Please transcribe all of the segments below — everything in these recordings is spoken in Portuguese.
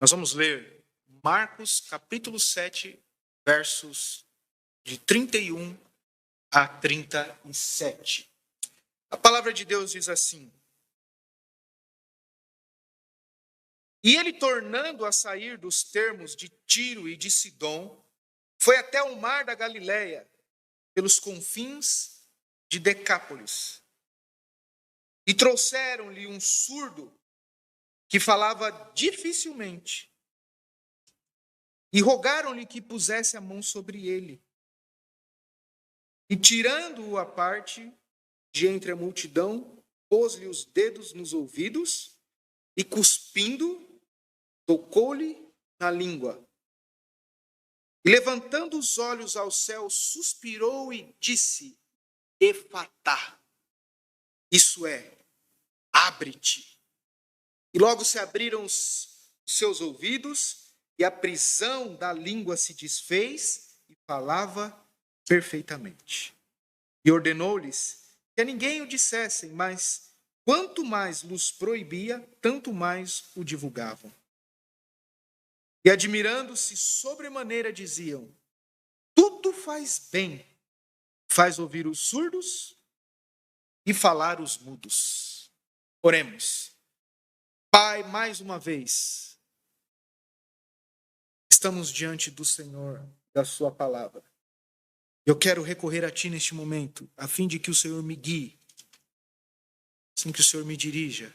Nós vamos ler Marcos capítulo 7, versos de 31 a 37. A palavra de Deus diz assim: E ele, tornando a sair dos termos de Tiro e de Sidom, foi até o mar da Galileia, pelos confins de Decápolis. E trouxeram-lhe um surdo que falava dificilmente, e rogaram-lhe que pusesse a mão sobre ele. E tirando-o à parte de entre a multidão, pôs-lhe os dedos nos ouvidos e, cuspindo, tocou-lhe na língua. E, levantando os olhos ao céu, suspirou e disse: Efatá, isso é, abre-te. E logo se abriram os seus ouvidos, e a prisão da língua se desfez, e falava perfeitamente. E ordenou-lhes que a ninguém o dissessem, mas quanto mais lhes proibia, tanto mais o divulgavam. E admirando-se sobremaneira, diziam: tudo faz bem, faz ouvir os surdos e falar os mudos. Oremos. Pai, mais uma vez, estamos diante do Senhor, da sua palavra. Eu quero recorrer a Ti neste momento, a fim de que o Senhor me guie, assim que o Senhor me dirija,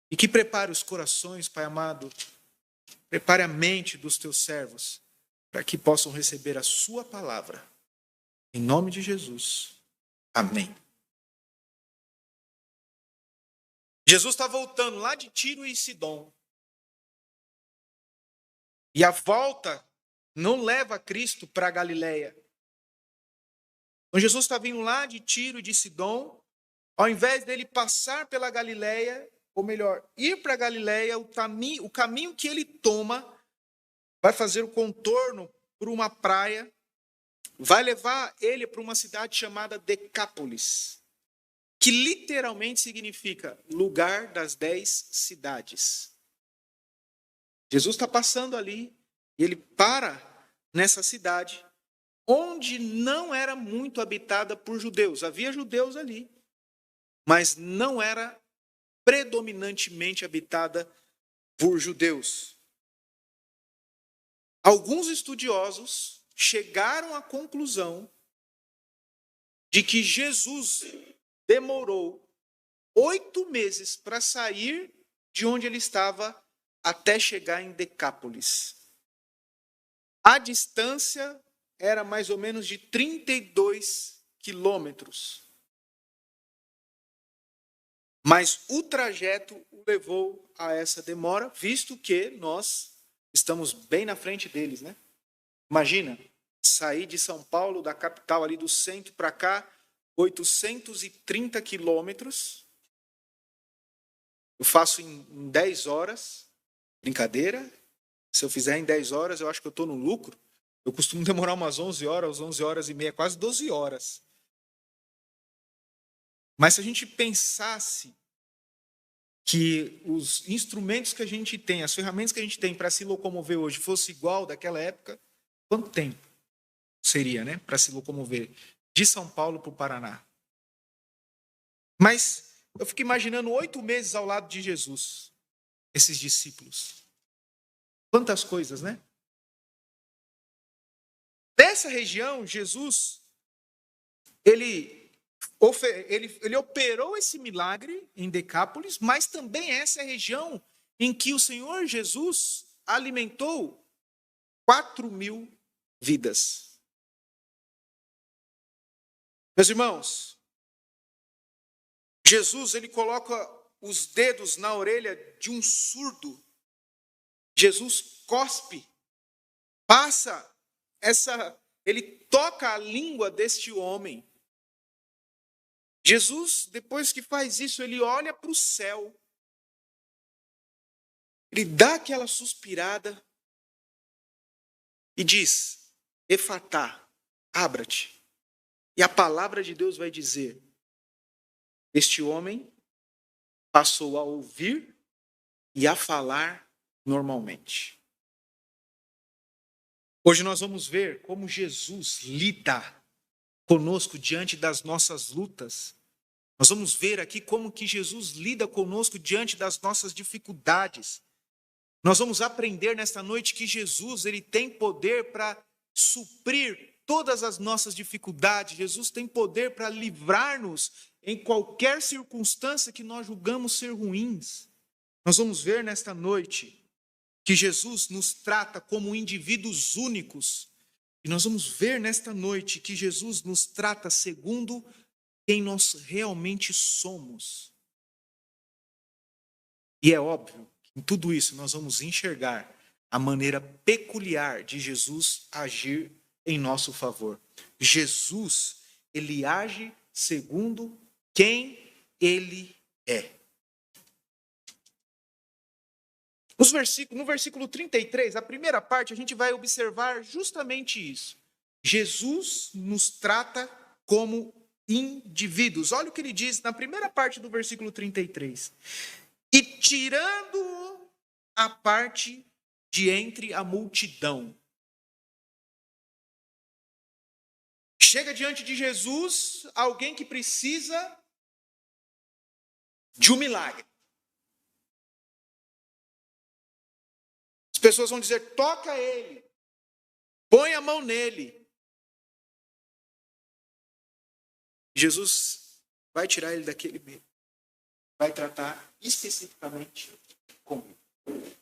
e que prepare os corações, Pai amado, prepare a mente dos Teus servos, para que possam receber a Sua palavra. Em nome de Jesus. Amém. Jesus está voltando lá de Tiro e Sidom. E a volta não leva Cristo para a Galileia. Então Jesus está vindo lá de Tiro e de Sidom. Ao invés dele passar pela Galileia, ou melhor, ir para a Galileia, o caminho que ele toma vai fazer o contorno por uma praia, vai levar ele para uma cidade chamada Decápolis, que literalmente significa lugar das 10 cidades. Jesus está passando ali e ele para nessa cidade, onde não era muito habitada por judeus. Havia judeus ali, mas não era predominantemente habitada por judeus. Alguns estudiosos chegaram à conclusão de que Jesus demorou 8 meses para sair de onde ele estava até chegar em Decápolis. A distância era mais ou menos de 32 quilômetros. Mas o trajeto o levou a essa demora, visto que nós estamos bem na frente deles, né? Imagina, sair de São Paulo, da capital ali do centro para cá, 830 quilômetros. Eu faço em 10 horas, brincadeira. Se eu fizer em 10 horas, eu acho que eu estou no lucro. Eu costumo demorar umas 11 horas e meia, quase 12 horas. Mas se a gente pensasse que os instrumentos que a gente tem, as ferramentas que a gente tem para se locomover hoje fosse igual daquela época, quanto tempo seria, né, para se locomover de São Paulo para o Paraná? Mas eu fico imaginando 8 meses ao lado de Jesus, esses discípulos. Quantas coisas, né? Dessa região, Jesus, ele operou esse milagre em Decápolis, mas também essa é a região em que o Senhor Jesus alimentou 4.000 vidas. Meus irmãos, Jesus, ele coloca os dedos na orelha de um surdo. Jesus cospe, ele toca a língua deste homem. Jesus, depois que faz isso, ele olha para o céu, ele dá aquela suspirada e diz: Efatá, abra-te. E a palavra de Deus vai dizer: este homem passou a ouvir e a falar normalmente. Hoje nós vamos ver como Jesus lida conosco diante das nossas lutas. Nós vamos ver aqui como que Jesus lida conosco diante das nossas dificuldades. Nós vamos aprender nesta noite que Jesus, ele tem poder para suprir todas as nossas dificuldades. Jesus tem poder para livrar-nos em qualquer circunstância que nós julgamos ser ruins. Nós vamos ver nesta noite que Jesus nos trata como indivíduos únicos. E nós vamos ver nesta noite que Jesus nos trata segundo quem nós realmente somos. E é óbvio que em tudo isso nós vamos enxergar a maneira peculiar de Jesus agir em nosso favor. Jesus, ele age segundo quem ele é. No versículo 33, a primeira parte, a gente vai observar justamente isso. Jesus nos trata como indivíduos. Olha o que ele diz na primeira parte do versículo 33. E tirando a parte de entre a multidão. Chega diante de Jesus alguém que precisa de um milagre. As pessoas vão dizer, toca ele, põe a mão nele. Jesus vai tirar ele daquele meio, vai tratar especificamente com ele.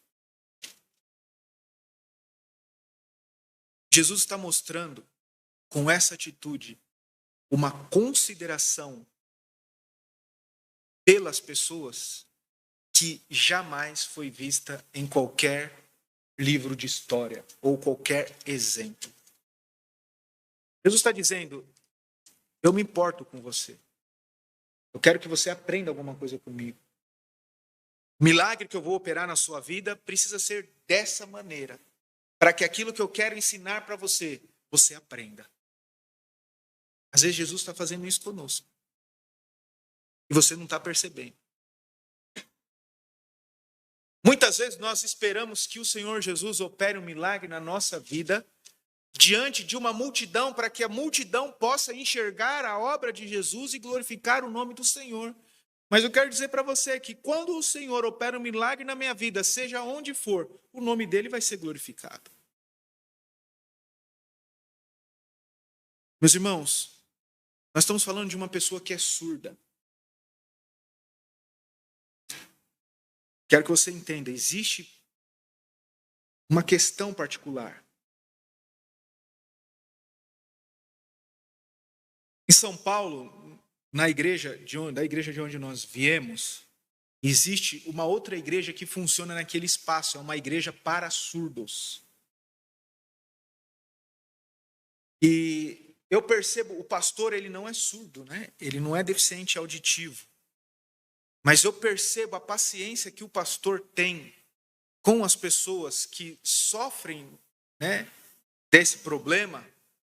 Jesus está mostrando, com essa atitude, uma consideração pelas pessoas que jamais foi vista em qualquer livro de história ou qualquer exemplo. Jesus está dizendo, eu me importo com você. Eu quero que você aprenda alguma coisa comigo. O milagre que eu vou operar na sua vida precisa ser dessa maneira, para que aquilo que eu quero ensinar para você, você aprenda. Às vezes Jesus está fazendo isso conosco. E você não está percebendo. Muitas vezes nós esperamos que o Senhor Jesus opere um milagre na nossa vida diante de uma multidão, para que a multidão possa enxergar a obra de Jesus e glorificar o nome do Senhor. Mas eu quero dizer para você que quando o Senhor opera um milagre na minha vida, seja onde for, o nome dele vai ser glorificado. Meus irmãos, nós estamos falando de uma pessoa que é surda. Quero que você entenda, existe uma questão particular. Em São Paulo, da igreja de onde nós viemos, existe uma outra igreja que funciona naquele espaço, é uma igreja para surdos. E eu percebo, o pastor ele não é surdo, né? Ele não é deficiente auditivo. Mas eu percebo a paciência que o pastor tem com as pessoas que sofrem, né, desse problema,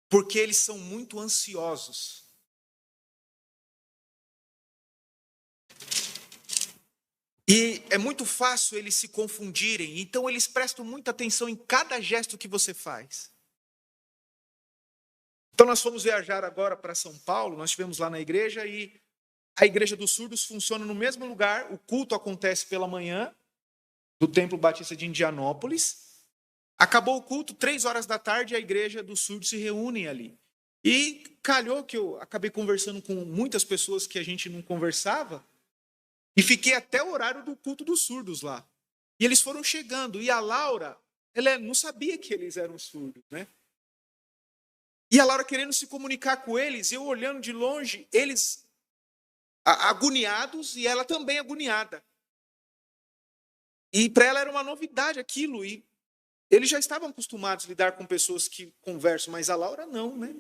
porque eles são muito ansiosos. E é muito fácil eles se confundirem, então eles prestam muita atenção em cada gesto que você faz. Então nós fomos viajar agora para São Paulo, nós estivemos lá na igreja e a igreja dos surdos funciona no mesmo lugar, o culto acontece pela manhã, do Templo Batista de Indianópolis. Acabou o culto, 3 horas da tarde, a igreja dos surdos se reúne ali. E calhou que eu acabei conversando com muitas pessoas que a gente não conversava, e fiquei até o horário do culto dos surdos lá. E eles foram chegando, e a Laura, ela não sabia que eles eram surdos, né? E a Laura querendo se comunicar com eles, eu olhando de longe, eles agoniados e ela também agoniada. E para ela era uma novidade aquilo. E eles já estavam acostumados a lidar com pessoas que conversam, mas a Laura não, né?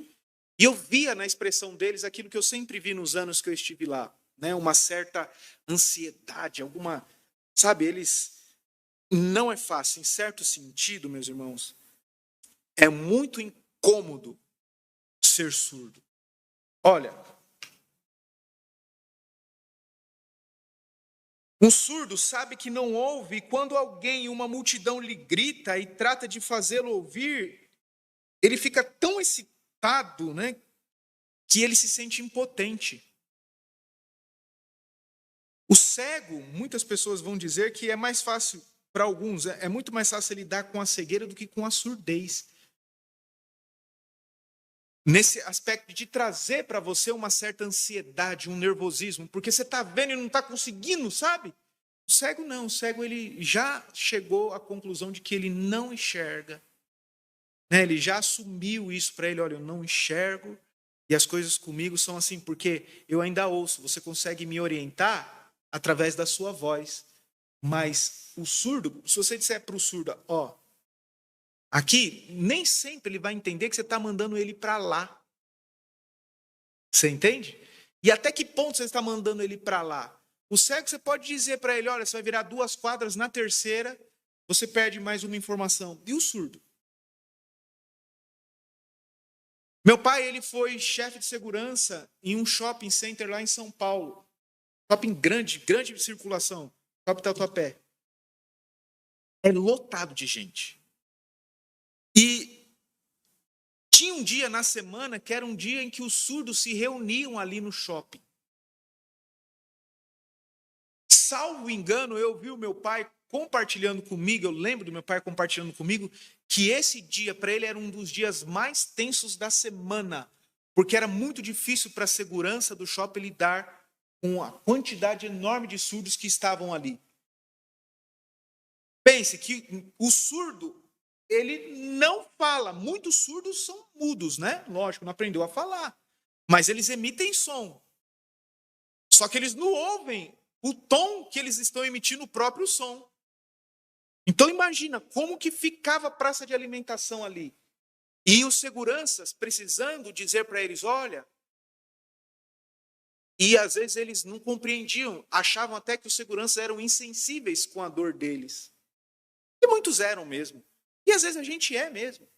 E eu via na expressão deles aquilo que eu sempre vi nos anos que eu estive lá, né? Uma certa ansiedade, alguma... Sabe, eles... Não é fácil, em certo sentido, meus irmãos. É muito incômodo ser surdo. Olha... Um surdo sabe que não ouve, e quando alguém, uma multidão, lhe grita e trata de fazê-lo ouvir, ele fica tão excitado, né, que ele se sente impotente. O cego, muitas pessoas vão dizer que é mais fácil, para alguns, é muito mais fácil lidar com a cegueira do que com a surdez. Nesse aspecto de trazer para você uma certa ansiedade, um nervosismo, porque você está vendo e não está conseguindo, sabe? O cego não, o cego ele já chegou à conclusão de que ele não enxerga, né? Ele já assumiu isso para ele, olha, eu não enxergo e as coisas comigo são assim, porque eu ainda ouço, você consegue me orientar através da sua voz, mas o surdo, se você disser para o surdo, ó, aqui, nem sempre ele vai entender que você está mandando ele para lá. Você entende? E até que ponto você está mandando ele para lá? O cego, você pode dizer para ele, olha, você vai virar 2 quadras, na terceira, você perde mais uma informação. E o surdo? Meu pai, ele foi chefe de segurança em um shopping center lá em São Paulo. Shopping grande, grande circulação. Shopping Tatuapé. É lotado de gente. E tinha um dia na semana que era um dia em que os surdos se reuniam ali no shopping. Salvo engano, eu vi o meu pai compartilhando comigo, eu lembro do meu pai compartilhando comigo, que esse dia para ele era um dos dias mais tensos da semana, porque era muito difícil para a segurança do shopping lidar com a quantidade enorme de surdos que estavam ali. Pense que o surdo, ele não fala. Muitos surdos são mudos, né? Lógico, não aprendeu a falar. Mas eles emitem som. Só que eles não ouvem o tom que eles estão emitindo o próprio som. Então imagina como que ficava a praça de alimentação ali. E os seguranças precisando dizer para eles, olha... E às vezes eles não compreendiam, achavam até que os seguranças eram insensíveis com a dor deles. E muitos eram mesmo. E às vezes a gente é mesmo.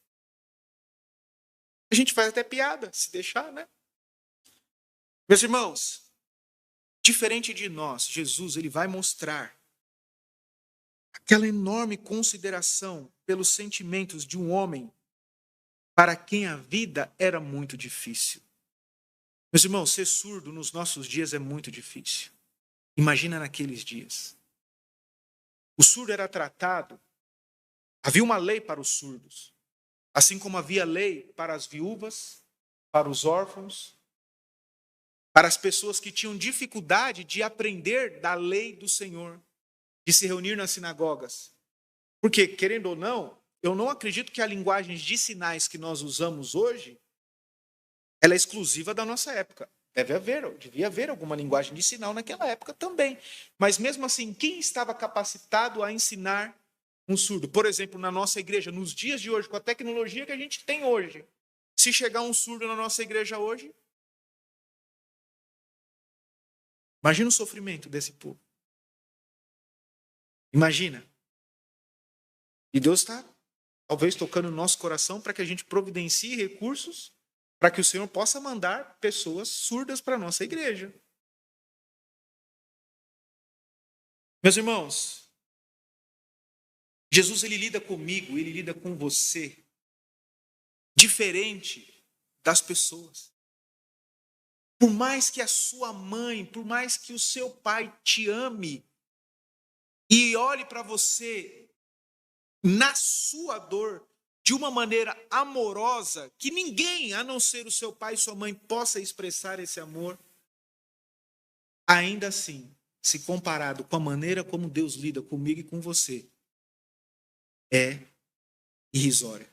A gente faz até piada, se deixar, né? Meus irmãos, diferente de nós, Jesus ele vai mostrar aquela enorme consideração pelos sentimentos de um homem para quem a vida era muito difícil. Meus irmãos, ser surdo nos nossos dias é muito difícil. Imagina naqueles dias. O surdo era tratado, havia uma lei para os surdos, assim como havia lei para as viúvas, para os órfãos, para as pessoas que tinham dificuldade de aprender da lei do Senhor, de se reunir nas sinagogas. Porque, querendo ou não, eu não acredito que a linguagem de sinais que nós usamos hoje, ela é exclusiva da nossa época. Devia haver alguma linguagem de sinal naquela época também. Mas mesmo assim, quem estava capacitado a ensinar um surdo? Por exemplo, na nossa igreja, nos dias de hoje, com a tecnologia que a gente tem hoje, se chegar um surdo na nossa igreja hoje, imagina o sofrimento desse povo. Imagina. E Deus está, talvez, tocando no nosso coração para que a gente providencie recursos para que o Senhor possa mandar pessoas surdas para a nossa igreja. Meus irmãos, Jesus ele lida comigo, ele lida com você, diferente das pessoas. Por mais que a sua mãe, por mais que o seu pai te ame e olhe para você na sua dor de uma maneira amorosa, que ninguém, a não ser o seu pai e sua mãe, possa expressar esse amor, ainda assim, se comparado com a maneira como Deus lida comigo e com você, é irrisória.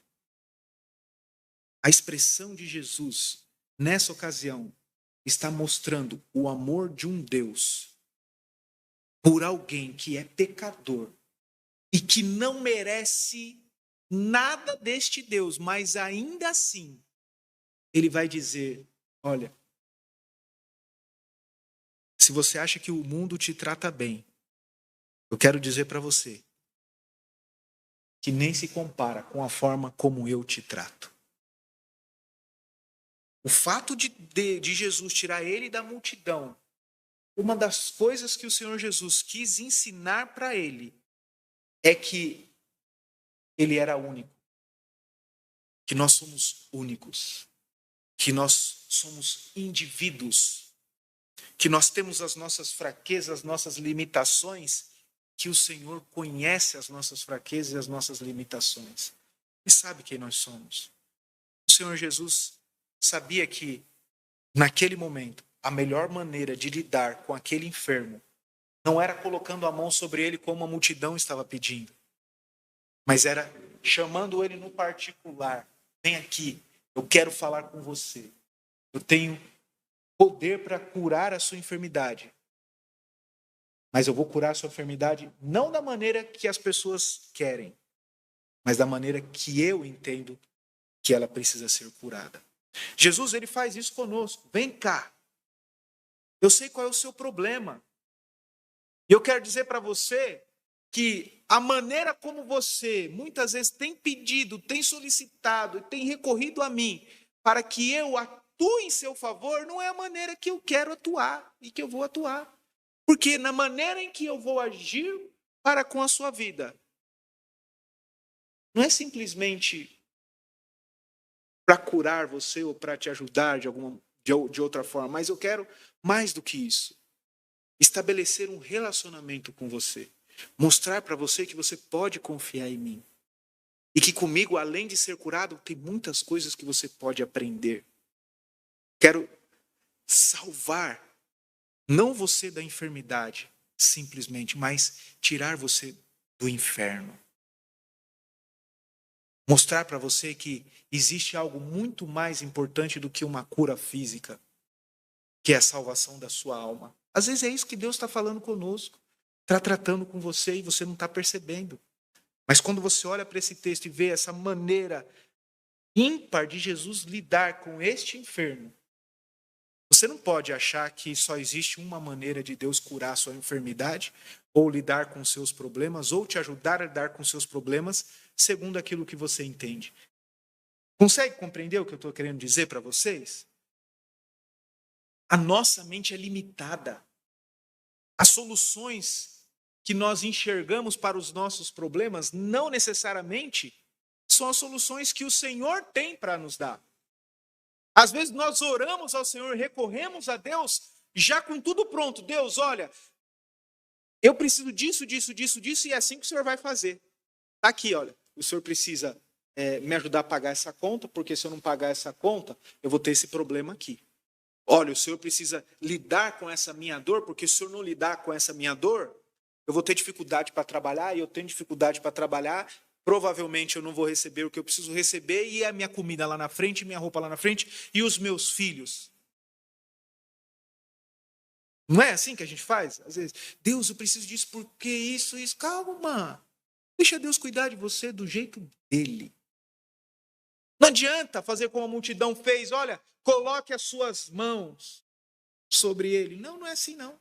A expressão de Jesus, nessa ocasião, está mostrando o amor de um Deus por alguém que é pecador e que não merece nada deste Deus, mas ainda assim, ele vai dizer, olha, se você acha que o mundo te trata bem, eu quero dizer para você que nem se compara com a forma como eu te trato. O fato de Jesus tirar ele da multidão, uma das coisas que o Senhor Jesus quis ensinar para ele é que ele era único, que nós somos únicos, que nós somos indivíduos, que nós temos as nossas fraquezas, as nossas limitações, que o Senhor conhece as nossas fraquezas e as nossas limitações e sabe quem nós somos. O Senhor Jesus sabia que, naquele momento, a melhor maneira de lidar com aquele enfermo não era colocando a mão sobre ele como a multidão estava pedindo, mas era chamando ele no particular. Vem aqui, eu quero falar com você. Eu tenho poder para curar a sua enfermidade. Mas eu vou curar a sua enfermidade não da maneira que as pessoas querem, mas da maneira que eu entendo que ela precisa ser curada. Jesus, ele faz isso conosco. Vem cá. Eu sei qual é o seu problema. E eu quero dizer para você que a maneira como você muitas vezes tem pedido, tem solicitado, tem recorrido a mim para que eu atue em seu favor, não é a maneira que eu quero atuar e que eu vou atuar. Porque na maneira em que eu vou agir para com a sua vida, não é simplesmente para curar você ou para te ajudar de outra forma, mas eu quero mais do que isso. Estabelecer um relacionamento com você. Mostrar para você que você pode confiar em mim. E que comigo, além de ser curado, tem muitas coisas que você pode aprender. Quero salvar, não você da enfermidade, simplesmente, mas tirar você do inferno. Mostrar para você que existe algo muito mais importante do que uma cura física, que é a salvação da sua alma. Às vezes é isso que Deus está falando conosco, está tratando com você e você não está percebendo. Mas quando você olha para esse texto e vê essa maneira ímpar de Jesus lidar com este enfermo, você não pode achar que só existe uma maneira de Deus curar a sua enfermidade, ou lidar com seus problemas, ou te ajudar a lidar com seus problemas, segundo aquilo que você entende. Consegue compreender o que eu estou querendo dizer para vocês? A nossa mente é limitada. As soluções que nós enxergamos para os nossos problemas não necessariamente são as soluções que o Senhor tem para nos dar. Às vezes nós oramos ao Senhor, recorremos a Deus, já com tudo pronto. Deus, olha, eu preciso disso, e é assim que o Senhor vai fazer. Está aqui, olha, o Senhor precisa me ajudar a pagar essa conta, porque se eu não pagar essa conta, eu vou ter esse problema aqui. Olha, o Senhor precisa lidar com essa minha dor, porque se o Senhor não lidar com essa minha dor, eu vou ter dificuldade para trabalhar, e eu tenho dificuldade para trabalhar, provavelmente eu não vou receber o que eu preciso receber, e a minha comida lá na frente, minha roupa lá na frente, e os meus filhos. Não é assim que a gente faz? Às vezes, Deus, eu preciso disso, porque isso. Calma. Deixa Deus cuidar de você do jeito dele. Não adianta fazer como a multidão fez. Olha, coloque as suas mãos sobre ele. Não é assim não.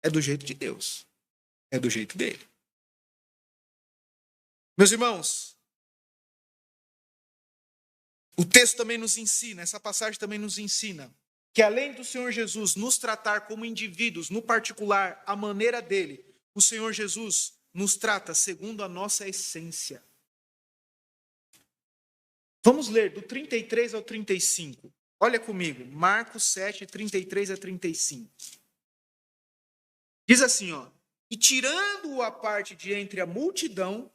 É do jeito de Deus. É do jeito dele. Meus irmãos, o texto também nos ensina, essa passagem também nos ensina, que além do Senhor Jesus nos tratar como indivíduos, no particular, a maneira dele, o Senhor Jesus nos trata segundo a nossa essência. Vamos ler do 33 ao 35. Olha comigo, Marcos 7, 33 a 35. Diz assim, ó: e tirando-o à parte de entre a multidão,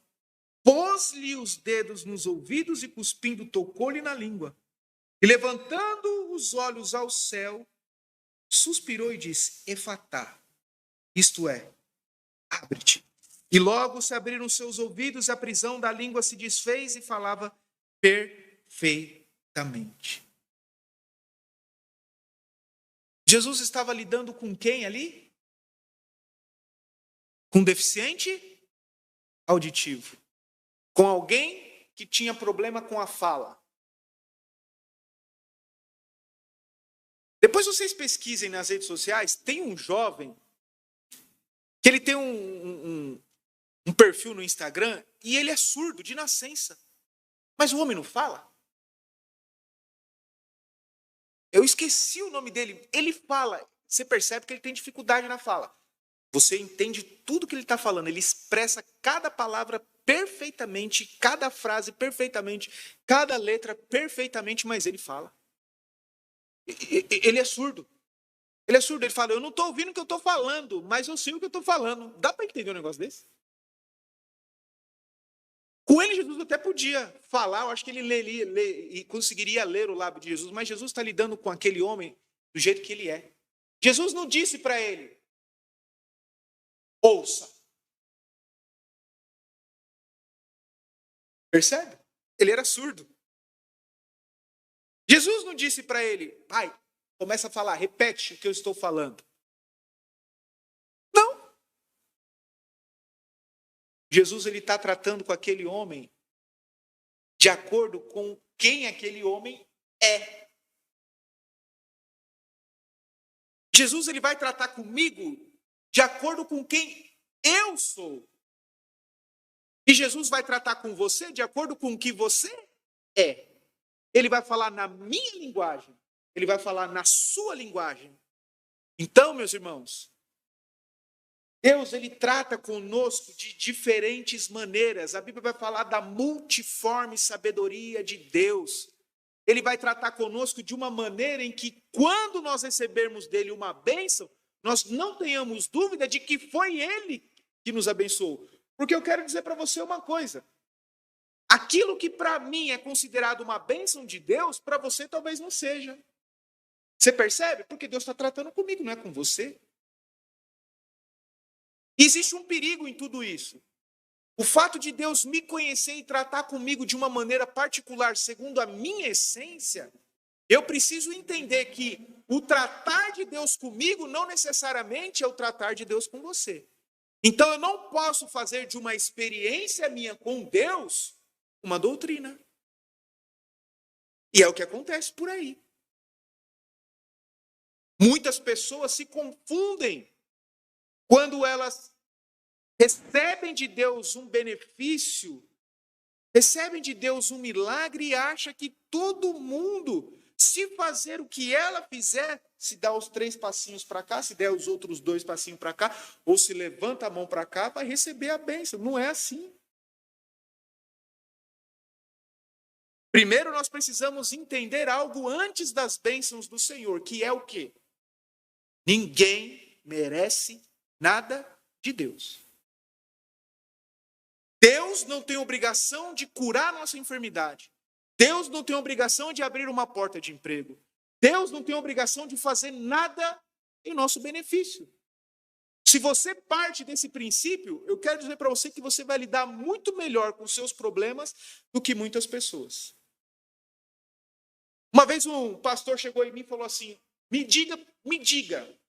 pôs-lhe os dedos nos ouvidos e cuspindo tocou-lhe na língua. E levantando os olhos ao céu, suspirou e disse: Efatá, isto é, abre-te. E logo se abriram seus ouvidos, e a prisão da língua se desfez e falava perfeitamente. Jesus estava lidando com quem ali? Com deficiente auditivo. Com alguém que tinha problema com a fala. Depois vocês pesquisem nas redes sociais, tem um jovem que ele tem um perfil no Instagram e ele é surdo de nascença. Mas o homem não fala. Eu esqueci o nome dele. Ele fala. você percebe que ele tem dificuldade na fala. Você entende tudo que ele está falando, ele expressa cada palavra perfeitamente, cada frase perfeitamente, cada letra perfeitamente, mas ele fala. Ele é surdo. Ele é surdo, ele fala, eu não estou ouvindo o que eu estou falando, mas eu sei o que eu estou falando. Dá para entender um negócio desse? Com ele, Jesus até podia falar, eu acho que ele leria e conseguiria ler o lábio de Jesus, mas Jesus está lidando com aquele homem do jeito que ele é. Jesus não disse para ele, ouça. Percebe? Ele era surdo. Jesus não disse para ele, pai, começa a falar, repete o que eu estou falando. Não. Jesus ele está tratando com aquele homem de acordo com quem aquele homem é. Jesus ele vai tratar comigo de acordo com quem eu sou. E Jesus vai tratar com você de acordo com o que você é. Ele vai falar na minha linguagem. Ele vai falar na sua linguagem. Então, meus irmãos, Deus ele trata conosco de diferentes maneiras. A Bíblia vai falar da multiforme sabedoria de Deus. Ele vai tratar conosco de uma maneira em que, quando nós recebermos dele uma bênção, nós não tenhamos dúvida de que foi ele que nos abençoou. Porque eu quero dizer para você uma coisa. Aquilo que para mim é considerado uma bênção de Deus, para você talvez não seja. Você percebe? Porque Deus está tratando comigo, não é com você. Existe um perigo em tudo isso. O fato de Deus me conhecer e tratar comigo de uma maneira particular, segundo a minha essência, eu preciso entender que o tratar de Deus comigo não necessariamente é o tratar de Deus com você. Então eu não posso fazer de uma experiência minha com Deus uma doutrina. E é o que acontece por aí. Muitas pessoas se confundem quando elas recebem de Deus um benefício, recebem de Deus um milagre e acham que todo mundo, se fazer o que ela fizer, se dá os 3 passinhos para cá, se der os outros 2 passinhos para cá, ou se levanta a mão para cá, vai receber a bênção. Não é assim. Primeiro nós precisamos entender algo antes das bênçãos do Senhor, que é o quê? Ninguém merece nada de Deus. Deus não tem obrigação de curar nossa enfermidade. Deus não tem obrigação de abrir uma porta de emprego. Deus não tem obrigação de fazer nada em nosso benefício. Se você parte desse princípio, eu quero dizer para você que você vai lidar muito melhor com os seus problemas do que muitas pessoas. Uma vez um pastor chegou em mim e falou assim, me diga,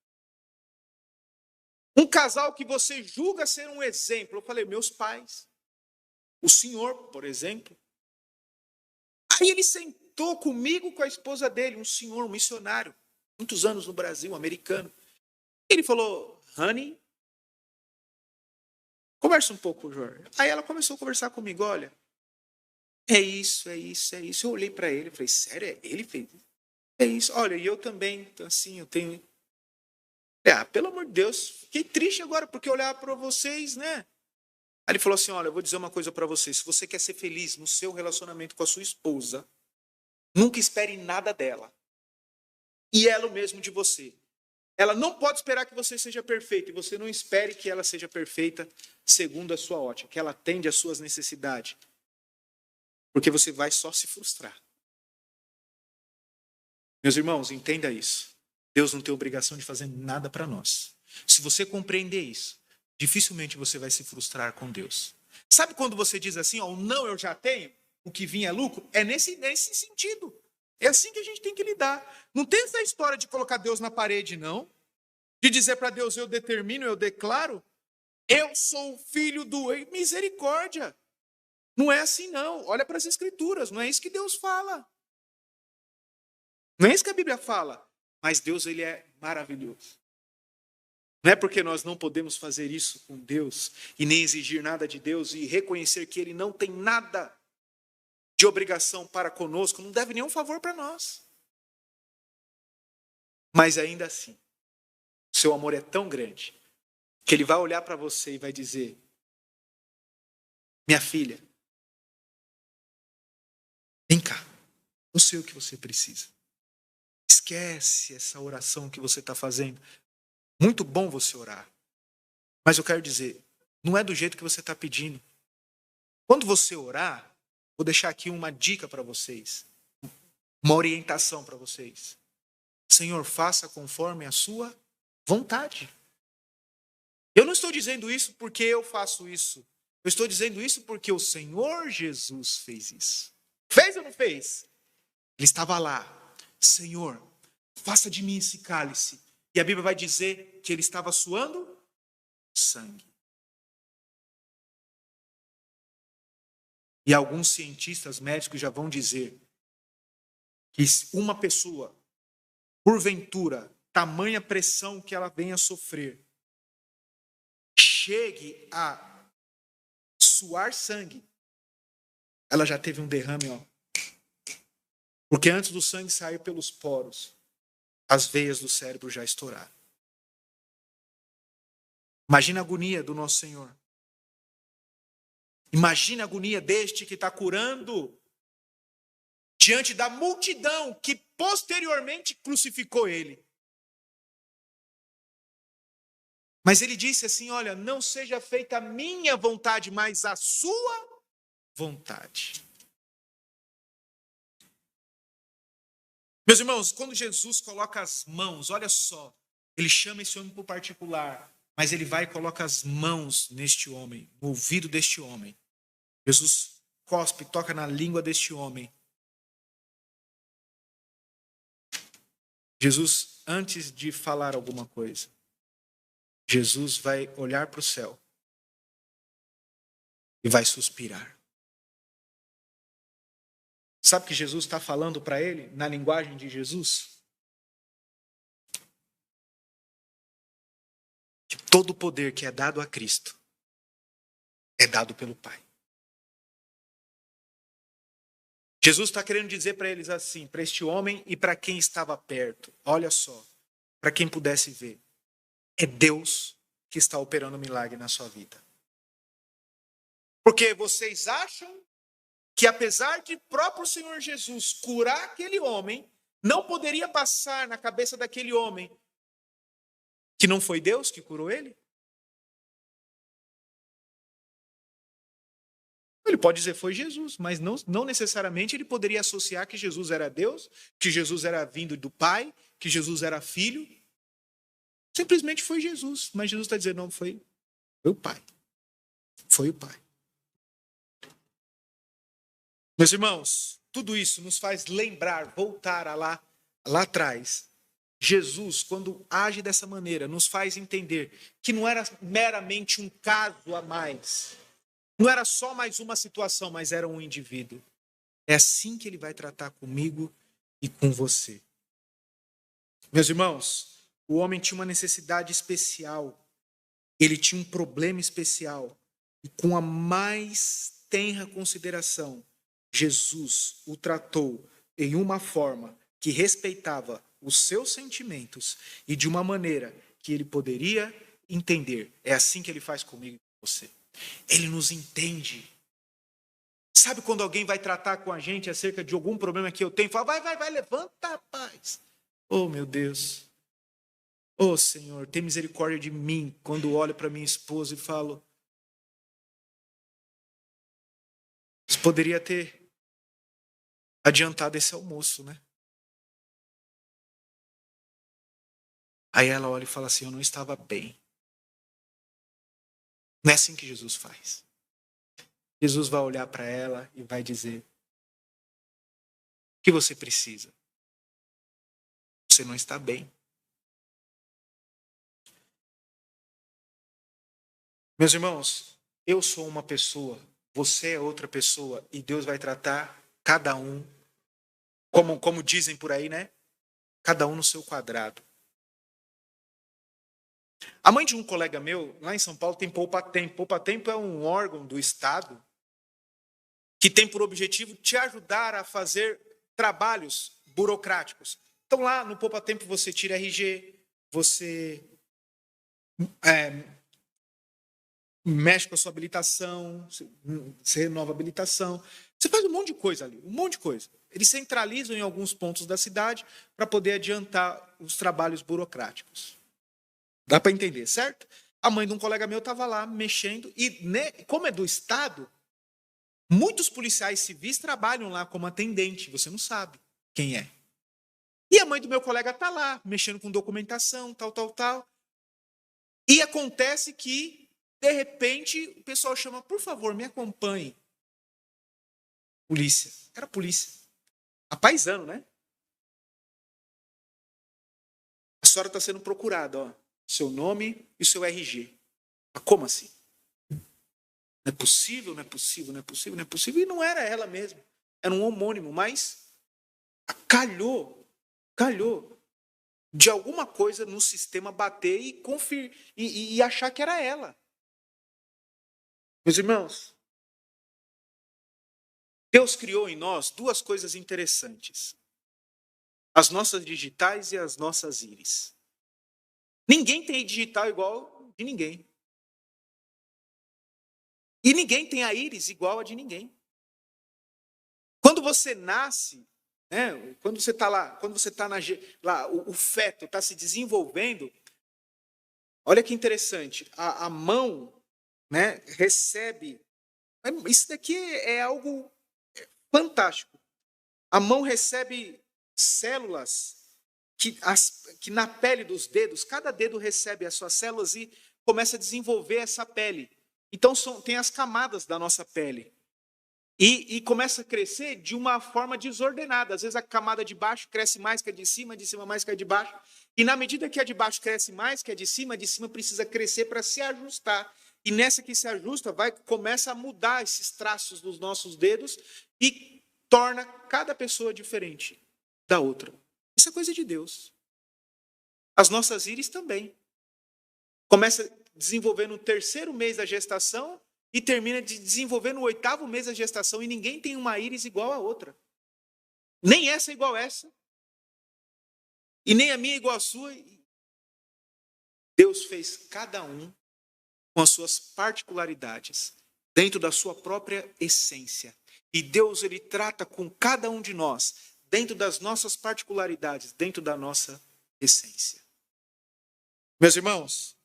um casal que você julga ser um exemplo. Eu falei, meus pais, o senhor, por exemplo. Aí ele sentou comigo, com a esposa dele, um senhor, um missionário, muitos anos no Brasil, um americano. Ele falou, honey, conversa um pouco, Jorge. Aí ela começou a conversar comigo, olha, é isso. Eu olhei para ele e falei, sério, ele fez isso? É isso, olha, e eu também, assim, eu tenho... pelo amor de Deus, fiquei triste agora, porque eu olhava para vocês, né? Aí ele falou assim, olha, eu vou dizer uma coisa para você, se você quer ser feliz no seu relacionamento com a sua esposa, nunca espere nada dela. E ela o mesmo de você. Ela não pode esperar que você seja perfeito, e você não espere que ela seja perfeita segundo a sua ótica, que ela atende às suas necessidades. Porque você vai só se frustrar. Meus irmãos, entenda isso. Deus não tem obrigação de fazer nada para nós. Se você compreender isso, dificilmente você vai se frustrar com Deus. Sabe quando você diz assim, ó, não, eu já tenho, o que vinha é lucro? É nesse sentido. É assim que a gente tem que lidar. Não tem essa história de colocar Deus na parede, não. De dizer para Deus, eu determino, eu declaro. Eu sou o filho do... Misericórdia. Não é assim, não. Olha para as Escrituras, não é isso que Deus fala. Não é isso que a Bíblia fala. Mas Deus, ele é maravilhoso. Não é porque nós não podemos fazer isso com Deus e nem exigir nada de Deus e reconhecer que ele não tem nada de obrigação para conosco, não deve nenhum favor para nós. Mas ainda assim, seu amor é tão grande, que ele vai olhar para você e vai dizer: minha filha, vem cá, eu sei o que você precisa. Esquece essa oração que você está fazendo. Muito bom você orar. Mas eu quero dizer, não é do jeito que você está pedindo. Quando você orar, vou deixar aqui uma dica para vocês. Uma orientação para vocês. Senhor, faça conforme a sua vontade. Eu não estou dizendo isso porque eu faço isso. Eu estou dizendo isso porque o Senhor Jesus fez isso. Fez ou não fez? Ele estava lá. Senhor, faça de mim esse cálice. E a Bíblia vai dizer que ele estava suando sangue. E alguns cientistas médicos já vão dizer que uma pessoa, porventura, tamanha pressão que ela venha a sofrer, chegue a suar sangue, ela já teve um derrame, ó. Porque antes do sangue sair pelos poros, as veias do cérebro já estouraram. Imagina a agonia do nosso Senhor. Imagina a agonia deste que está curando diante da multidão que posteriormente crucificou ele. Mas ele disse assim, olha, não seja feita a minha vontade, mas a sua vontade. Meus irmãos, quando Jesus coloca as mãos, olha só, ele chama esse homem por particular, mas ele vai e coloca as mãos neste homem, no ouvido deste homem. Jesus cospe, toca na língua deste homem. Jesus, antes de falar alguma coisa, Jesus vai olhar para o céu e vai suspirar. Sabe o que Jesus está falando para ele, na linguagem de Jesus? Que todo o poder que é dado a Cristo é dado pelo Pai. Jesus está querendo dizer para eles assim, para este homem e para quem estava perto. Olha só, para quem pudesse ver. É Deus que está operando um milagre na sua vida. Porque vocês acham que apesar de próprio Senhor Jesus curar aquele homem, não poderia passar na cabeça daquele homem que não foi Deus que curou ele? Ele pode dizer foi Jesus, mas não necessariamente ele poderia associar que Jesus era Deus, que Jesus era vindo do Pai, que Jesus era Filho. Simplesmente foi Jesus, mas Jesus está dizendo, não, foi o Pai. Foi o Pai. Meus irmãos, tudo isso nos faz lembrar, voltar a lá atrás. Jesus, quando age dessa maneira, nos faz entender que não era meramente um caso a mais. Não era só mais uma situação, mas era um indivíduo. É assim que ele vai tratar comigo e com você. Meus irmãos, o homem tinha uma necessidade especial. Ele tinha um problema especial. E com a mais tenra consideração, Jesus o tratou em uma forma que respeitava os seus sentimentos e de uma maneira que ele poderia entender. É assim que ele faz comigo e com você. Ele nos entende. Sabe quando alguém vai tratar com a gente acerca de algum problema que eu tenho? Fala, vai, levanta, rapaz. Oh, meu Deus. Oh, Senhor, tem misericórdia de mim quando olho para minha esposa e falo, você poderia ter adiantado esse almoço, né? Aí ela olha e fala assim, eu não estava bem. Não é assim que Jesus faz. Jesus vai olhar para ela e vai dizer, o que você precisa? Você não está bem. Meus irmãos, eu sou uma pessoa, você é outra pessoa, e Deus vai tratar cada um, como dizem por aí, né? Cada um no seu quadrado. A mãe de um colega meu, lá em São Paulo, tem Poupa-Tempo. Poupa-Tempo é um órgão do Estado que tem por objetivo te ajudar a fazer trabalhos burocráticos. Então lá no Poupa-Tempo você tira RG, você é, mexe com a sua habilitação, você renova a habilitação. Você faz um monte de coisa ali, um monte de coisa. Eles centralizam em alguns pontos da cidade para poder adiantar os trabalhos burocráticos. Dá para entender, certo? A mãe de um colega meu estava lá mexendo e, como é do Estado, muitos policiais civis trabalham lá como atendente, você não sabe quem é. E a mãe do meu colega está lá, mexendo com documentação, tal, tal, tal. E acontece que, de repente, o pessoal chama, por favor, me acompanhe. Polícia. Era polícia. A paisano, né? A senhora está sendo procurada, ó. Seu nome e seu RG. Mas como assim? Não é possível, não é possível, não é possível, não é possível. E não era ela mesmo. Era um homônimo, mas calhou de alguma coisa no sistema bater e achar que era ela. Meus irmãos, Deus criou em nós duas coisas interessantes. As nossas digitais e as nossas íris. Ninguém tem digital igual de ninguém. E ninguém tem a íris igual a de ninguém. Quando você nasce, né, quando você está lá, quando você está lá, o feto está se desenvolvendo, olha que interessante, a mão, né, recebe, isso daqui é algo fantástico. A mão recebe células que na pele dos dedos, cada dedo recebe as suas células e começa a desenvolver essa pele. Então tem as camadas da nossa pele. E começa a crescer de uma forma desordenada. Às vezes a camada de baixo cresce mais que a de cima mais que a de baixo. E na medida que a de baixo cresce mais que a de cima precisa crescer para se ajustar. E nessa que se ajusta, começa a mudar esses traços dos nossos dedos e torna cada pessoa diferente da outra. Isso é coisa de Deus. As nossas íris também. Começa a desenvolver no 3º mês da gestação e termina de desenvolver no 8º mês da gestação e ninguém tem uma íris igual a outra. Nem essa é igual a essa. E nem a minha é igual a sua. Deus fez cada um com as suas particularidades, dentro da sua própria essência. E Deus, ele trata com cada um de nós, dentro das nossas particularidades, dentro da nossa essência. Meus irmãos,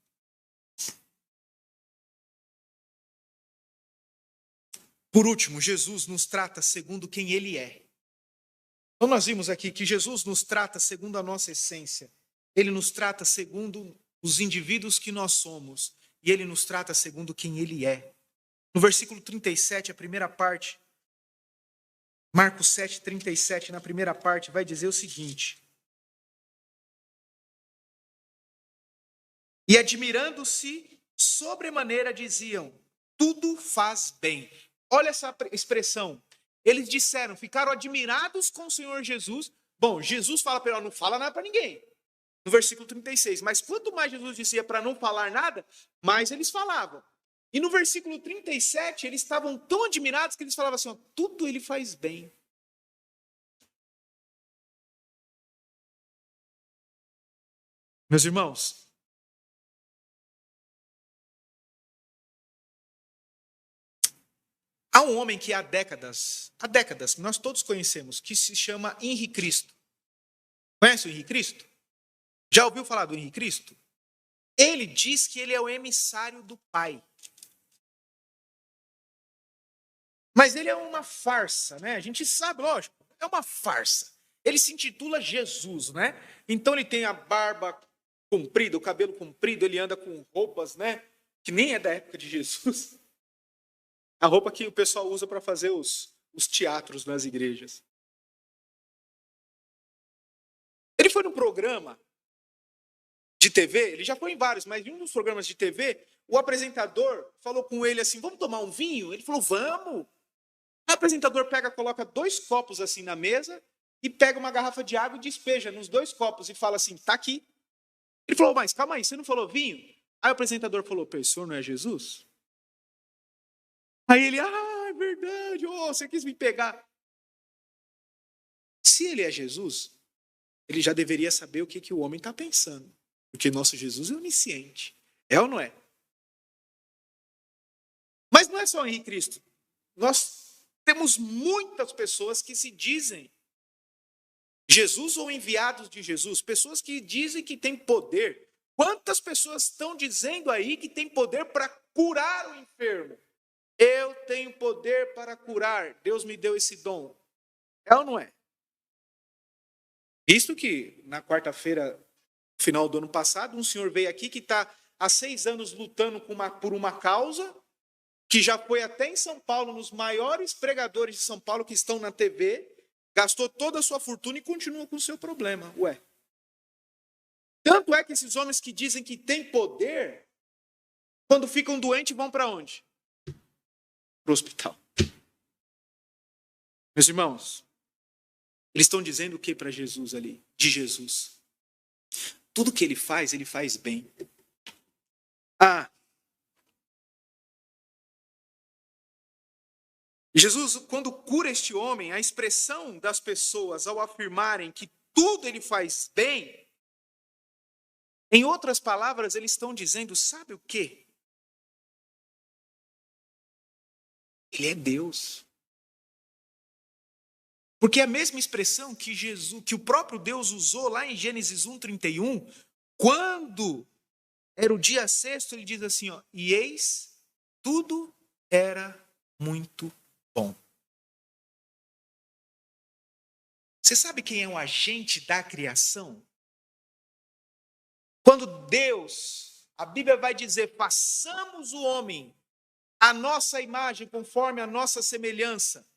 por último, Jesus nos trata segundo quem ele é. Então nós vimos aqui que Jesus nos trata segundo a nossa essência. Ele nos trata segundo os indivíduos que nós somos. E ele nos trata segundo quem ele é. No versículo 37, a primeira parte, Marcos 7, 37, na primeira parte, vai dizer o seguinte. E admirando-se sobremaneira diziam, tudo faz bem. Olha essa expressão. Eles disseram, ficaram admirados com o Senhor Jesus. Bom, Jesus fala para ele, não fala nada para ninguém. No versículo 36. Mas quanto mais Jesus dizia para não falar nada, mais eles falavam. E no versículo 37, eles estavam tão admirados que eles falavam assim, tudo ele faz bem. Meus irmãos, há um homem que há décadas, que nós todos conhecemos, que se chama Henri Cristo. Conhece o Henri Cristo? Já ouviu falar do Henri Cristo? Ele diz que ele é o emissário do Pai. Mas ele é uma farsa, né? A gente sabe, lógico, é uma farsa. Ele se intitula Jesus, né? Então ele tem a barba comprida, o cabelo comprido, ele anda com roupas, né? Que nem é da época de Jesus. A roupa que o pessoal usa para fazer os teatros nas igrejas. Ele foi num programa de TV, ele já foi em vários, mas em um dos programas de TV, o apresentador falou com ele assim, vamos tomar um vinho? Ele falou, vamos. O apresentador coloca 2 copos assim na mesa e pega uma garrafa de água e despeja nos 2 copos e fala assim, tá aqui. Ele falou, mas calma aí, você não falou vinho? Aí o apresentador falou, o senhor não é Jesus? Aí ele, é verdade, você quis me pegar. Se ele é Jesus, ele já deveria saber o que o homem está pensando. Porque nosso Jesus é onisciente. É ou não é? Mas não é só Henrique Cristo. Nós temos muitas pessoas que se dizem Jesus ou enviados de Jesus, pessoas que dizem que têm poder. Quantas pessoas estão dizendo aí que tem poder para curar o enfermo? Eu tenho poder para curar. Deus me deu esse dom. É ou não é? Isto que na quarta-feira, final do ano passado, um senhor veio aqui que está há 6 anos lutando por uma causa, que já foi até em São Paulo, nos maiores pregadores de São Paulo que estão na TV, gastou toda a sua fortuna e continua com o seu problema. Ué. Tanto é que esses homens que dizem que têm poder, quando ficam doentes, vão para onde? Para o hospital. Meus irmãos, eles estão dizendo o que para Jesus ali? De Jesus. Tudo que ele faz bem. Jesus, quando cura este homem, a expressão das pessoas ao afirmarem que tudo ele faz bem, em outras palavras, eles estão dizendo, sabe o quê? Ele é Deus. Porque a mesma expressão que Jesus, que o próprio Deus usou lá em Gênesis 1:31, quando era o dia sexto, ele diz assim, ó, e eis, tudo era muito bom. Você sabe quem é o agente da criação? Quando Deus, a Bíblia vai dizer, façamos o homem a nossa imagem, conforme a nossa semelhança.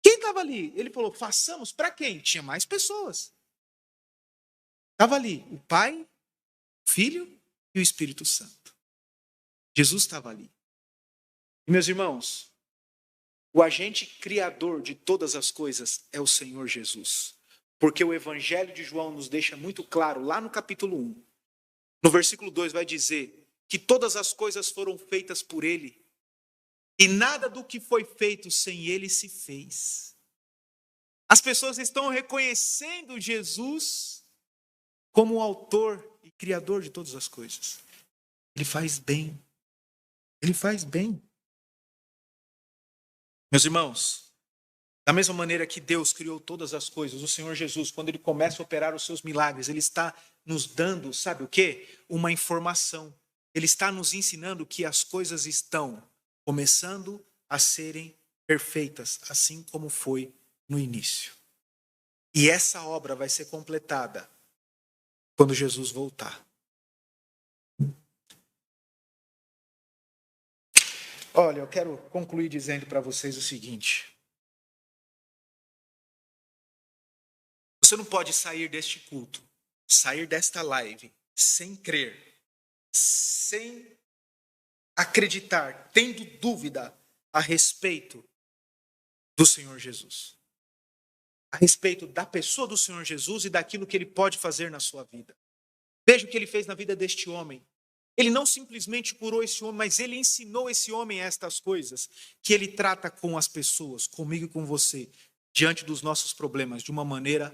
Quem estava ali? Ele falou, façamos para quem? Tinha mais pessoas. Estava ali o Pai, o Filho e o Espírito Santo. Jesus estava ali. E, meus irmãos, o agente criador de todas as coisas é o Senhor Jesus. Porque o Evangelho de João nos deixa muito claro, lá no capítulo 1, no versículo 2 vai dizer que todas as coisas foram feitas por Ele, e nada do que foi feito sem Ele se fez. As pessoas estão reconhecendo Jesus como o autor e criador de todas as coisas. Ele faz bem. Ele faz bem. Meus irmãos, da mesma maneira que Deus criou todas as coisas, o Senhor Jesus, quando Ele começa a operar os seus milagres, Ele está nos dando, sabe o quê? Uma informação. Ele está nos ensinando que as coisas estão começando a serem perfeitas, assim como foi no início. E essa obra vai ser completada quando Jesus voltar. Olha, eu quero concluir dizendo para vocês o seguinte. Você não pode sair deste culto, sair desta live, sem crer, sem acreditar, tendo dúvida a respeito do Senhor Jesus. A respeito da pessoa do Senhor Jesus e daquilo que Ele pode fazer na sua vida. Veja o que Ele fez na vida deste homem. Ele não simplesmente curou esse homem, mas Ele ensinou esse homem estas coisas que Ele trata com as pessoas, comigo e com você, diante dos nossos problemas, de uma maneira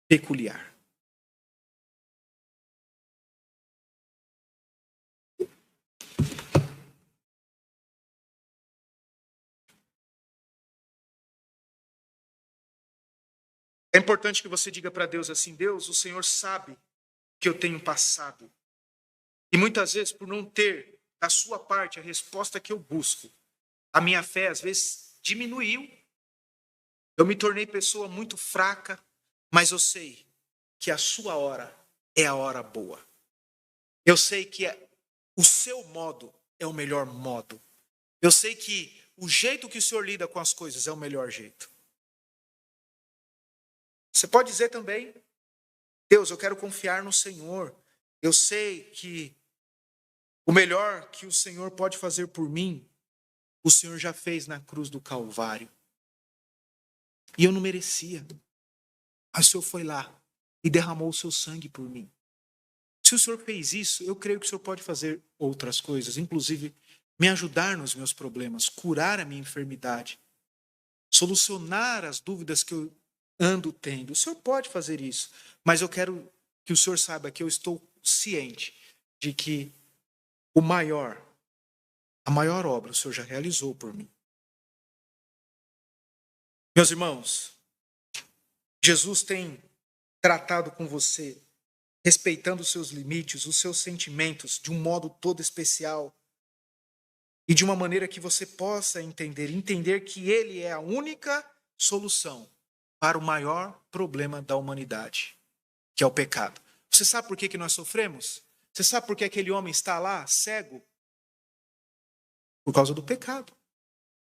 peculiar. É importante que você diga para Deus assim, Deus, o Senhor sabe que eu tenho passado. E muitas vezes, por não ter da sua parte a resposta que eu busco, a minha fé às vezes diminuiu. Eu me tornei pessoa muito fraca, mas eu sei que a sua hora é a hora boa. Eu sei que o seu modo é o melhor modo. Eu sei que o jeito que o Senhor lida com as coisas é o melhor jeito. Você pode dizer também, Deus, eu quero confiar no Senhor. Eu sei que o melhor que o Senhor pode fazer por mim, o Senhor já fez na cruz do Calvário. E eu não merecia. Mas o Senhor foi lá e derramou o seu sangue por mim. Se o Senhor fez isso, eu creio que o Senhor pode fazer outras coisas, inclusive me ajudar nos meus problemas, curar a minha enfermidade, solucionar as dúvidas que eu ando tendo. O Senhor pode fazer isso, mas eu quero que o Senhor saiba que eu estou ciente de que a maior obra o Senhor já realizou por mim. Meus irmãos, Jesus tem tratado com você, respeitando os seus limites, os seus sentimentos, de um modo todo especial e de uma maneira que você possa entender que Ele é a única solução para o maior problema da humanidade, que é o pecado. Você sabe por que nós sofremos? Você sabe por que aquele homem está lá, cego? Por causa do pecado.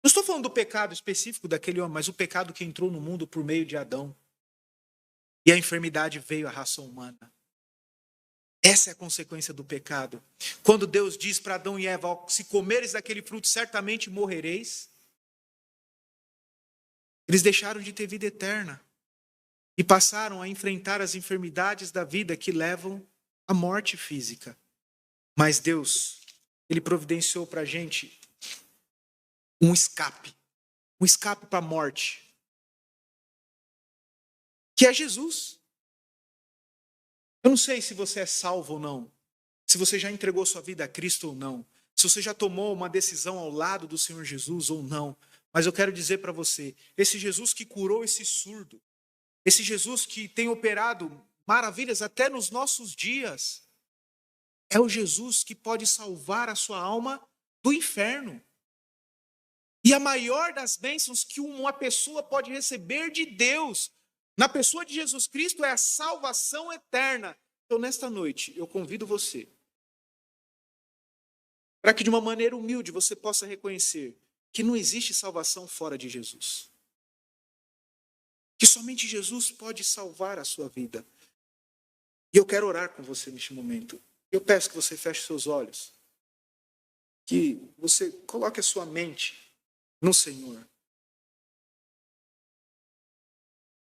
Não estou falando do pecado específico daquele homem, mas o pecado que entrou no mundo por meio de Adão. E a enfermidade veio à raça humana. Essa é a consequência do pecado. Quando Deus diz para Adão e Eva, se comeres daquele fruto, certamente morrereis. Eles deixaram de ter vida eterna e passaram a enfrentar as enfermidades da vida que levam à morte física. Mas Deus, Ele providenciou para a gente um escape para a morte, que é Jesus. Eu não sei se você é salvo ou não, se você já entregou sua vida a Cristo ou não, se você já tomou uma decisão ao lado do Senhor Jesus ou não, mas eu quero dizer para você, esse Jesus que curou esse surdo, esse Jesus que tem operado maravilhas até nos nossos dias, é o Jesus que pode salvar a sua alma do inferno. E a maior das bênçãos que uma pessoa pode receber de Deus, na pessoa de Jesus Cristo, é a salvação eterna. Então, nesta noite, eu convido você, para que de uma maneira humilde você possa reconhecer que não existe salvação fora de Jesus. Que somente Jesus pode salvar a sua vida. E eu quero orar com você neste momento. Eu peço que você feche seus olhos, que você coloque a sua mente no Senhor.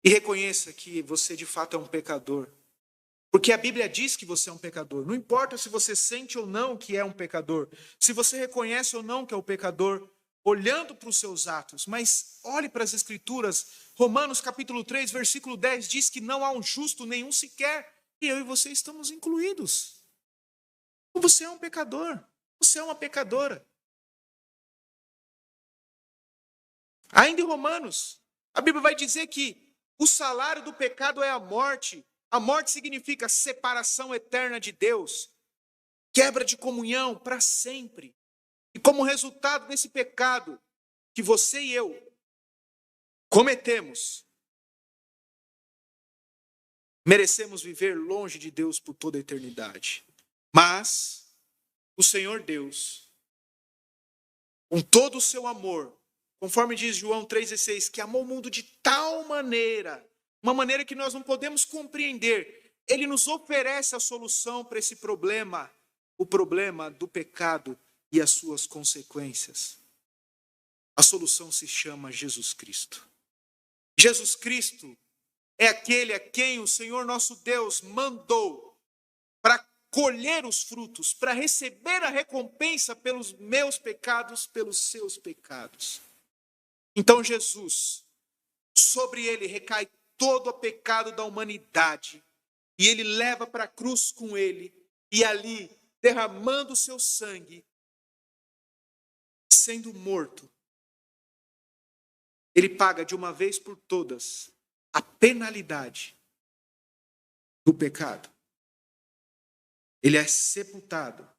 E reconheça que você de fato é um pecador. Porque a Bíblia diz que você é um pecador. Não importa se você sente ou não que é um pecador. Se você reconhece ou não que é um pecador, olhando para os seus atos. Mas olhe para as Escrituras. Romanos capítulo 3, versículo 10 diz que não há um justo nenhum sequer. E eu e você estamos incluídos. Você é um pecador. Você é uma pecadora. Ainda em Romanos, a Bíblia vai dizer que o salário do pecado é a morte. A morte significa separação eterna de Deus, quebra de comunhão para sempre. E como resultado desse pecado que você e eu cometemos, merecemos viver longe de Deus por toda a eternidade. Mas o Senhor Deus, com todo o seu amor, conforme diz João 3,16, que amou o mundo de tal maneira, uma maneira que nós não podemos compreender, Ele nos oferece a solução para esse problema, o problema do pecado e as suas consequências. A solução se chama Jesus Cristo. Jesus Cristo é aquele a quem o Senhor nosso Deus mandou para colher os frutos, para receber a recompensa pelos meus pecados, pelos seus pecados. Então Jesus, sobre ele recai todo o pecado da humanidade, e ele leva para a cruz com ele, e ali, derramando o seu sangue, sendo morto, ele paga de uma vez por todas a penalidade do pecado. Ele é sepultado,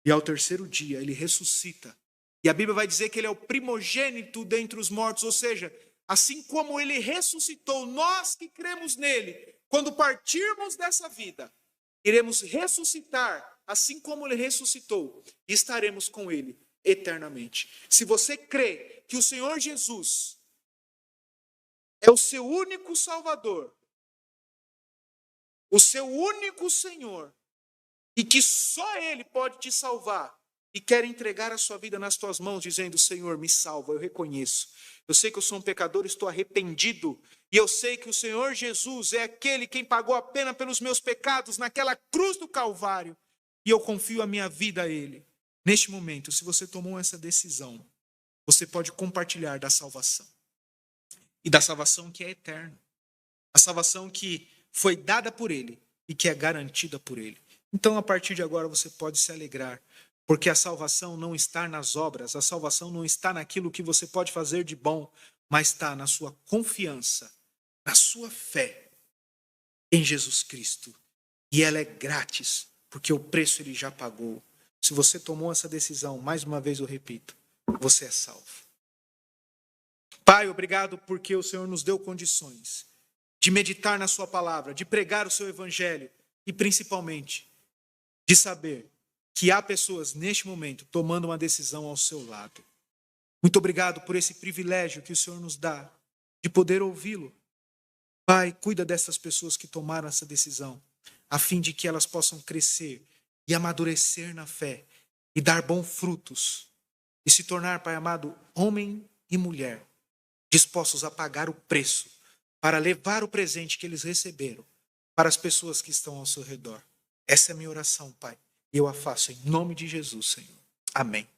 e ao terceiro dia ele ressuscita. E a Bíblia vai dizer que ele é o primogênito dentre os mortos, ou seja, assim como ele ressuscitou, nós que cremos nele, quando partirmos dessa vida, iremos ressuscitar, assim como ele ressuscitou, e estaremos com ele eternamente. Se você crê que o Senhor Jesus é o seu único Salvador, o seu único Senhor, e que só Ele pode te salvar, e quer entregar a sua vida nas tuas mãos, dizendo: Senhor, me salva, eu reconheço. Eu sei que eu sou um pecador, estou arrependido, e eu sei que o Senhor Jesus é aquele quem pagou a pena pelos meus pecados naquela cruz do Calvário, e eu confio a minha vida a Ele. Neste momento, se você tomou essa decisão, você pode compartilhar da salvação, e da salvação que é eterna, a salvação que foi dada por Ele e que é garantida por Ele. Então, a partir de agora, você pode se alegrar, porque a salvação não está nas obras, a salvação não está naquilo que você pode fazer de bom, mas está na sua confiança, na sua fé em Jesus Cristo. E ela é grátis, porque o preço ele já pagou. Se você tomou essa decisão, mais uma vez eu repito, você é salvo. Pai, obrigado porque o Senhor nos deu condições de meditar na sua palavra, de pregar o seu evangelho e principalmente de saber que há pessoas neste momento tomando uma decisão ao seu lado. Muito obrigado por esse privilégio que o Senhor nos dá de poder ouvi-lo. Pai, cuida dessas pessoas que tomaram essa decisão, a fim de que elas possam crescer e amadurecer na fé e dar bons frutos e se tornar, Pai amado, homem e mulher dispostos a pagar o preço para levar o presente que eles receberam para as pessoas que estão ao seu redor. Essa é a minha oração, Pai, e eu a faço em nome de Jesus, Senhor. Amém.